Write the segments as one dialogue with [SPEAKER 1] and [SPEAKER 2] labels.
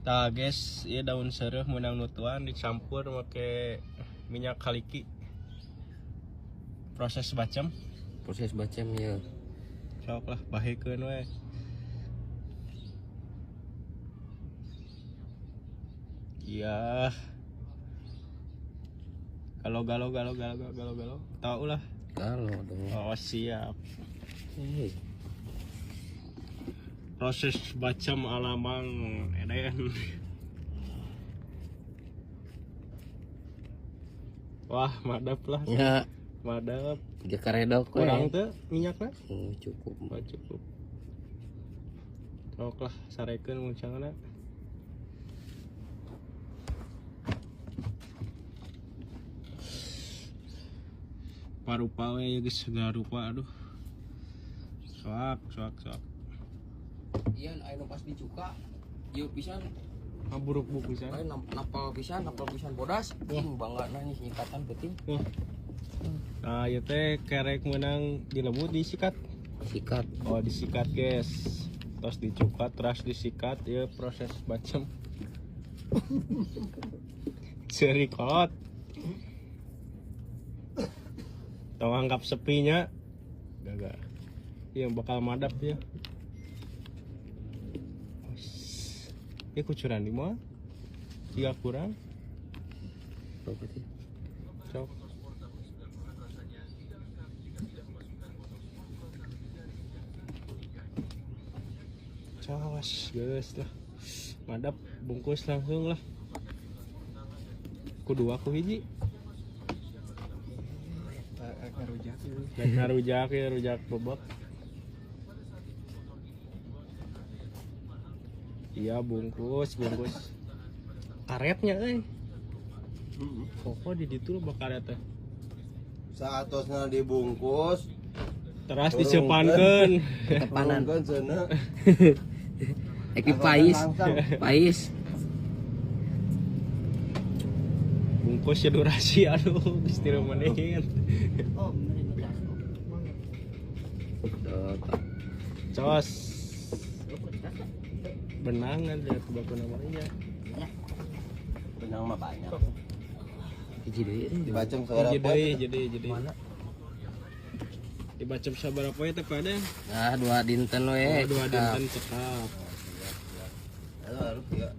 [SPEAKER 1] Tah guys, ieu daun seureuh meunang nutuan dicampur make minyak kaliki. Proses bacem
[SPEAKER 2] ya.
[SPEAKER 1] Sok lah bahekeun we. Iya. Galo. Tahu lah.
[SPEAKER 2] Kalau dong.
[SPEAKER 1] Oh siap. Proses bacem alamang eden. Wah, madap lah.
[SPEAKER 2] Ya,
[SPEAKER 1] Madap.
[SPEAKER 2] 3 karedok we.
[SPEAKER 1] Kurang teu minyakna?
[SPEAKER 2] Cukup.
[SPEAKER 1] Oh, cukup. Sok lah sarekeun muncangna. Parupa we ya geus segala rupa aduh. Soak.
[SPEAKER 2] Iya, aya pas dicuka. Ieu pisan
[SPEAKER 1] Buruk bu pisan.
[SPEAKER 2] aya napal pisan bodas. Bangga na nyikatan penting.
[SPEAKER 1] Nah, ieu teh kerek meunang dilebut disikat.
[SPEAKER 2] Sikat.
[SPEAKER 1] Oh, disikat, guys. Terus dicukat, terus disikat, ieu proses bacem. Ceri kolot. Tong anggap sepinya. Gagal. Iya bakal madap ya. Ya kucuran di mana? 3 kurang.
[SPEAKER 2] Berarti.
[SPEAKER 1] Cok. Cawas, guys lah. Madap bungkus langsung lah. Kudu aku hiji. Ngarujak ya, rujak bobot. Iya bungkus. Karetnya pokok di ditu lo karet teh.
[SPEAKER 3] Saatosna dibungkus,
[SPEAKER 1] Teras disepankeun.
[SPEAKER 2] Tepanan.
[SPEAKER 3] kan cenah.
[SPEAKER 2] Eki pais.
[SPEAKER 1] Bungkus ya durasi aduh geus 3 menit. Cos. Benangan dia tebak namanya.
[SPEAKER 3] Benang mah banyak.
[SPEAKER 2] Hiji deui.
[SPEAKER 3] Dibacem saudara poe.
[SPEAKER 1] Jadi. Dibacem sabaraha poe teh pada?
[SPEAKER 2] Nah, 2 dinten we.
[SPEAKER 1] 2 dinten cekap.
[SPEAKER 3] Aduh, ya.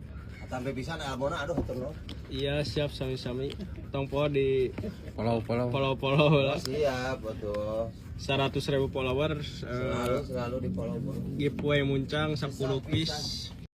[SPEAKER 3] Sampai pisan albona aduh terus.
[SPEAKER 1] Iya, siap sami-sami. Tong po di
[SPEAKER 2] Polo-polo.
[SPEAKER 1] follow lah.
[SPEAKER 3] Siap betul.
[SPEAKER 1] 100.000 followers.
[SPEAKER 3] Selalu di follow.
[SPEAKER 1] Giveaway muncang 10 piece.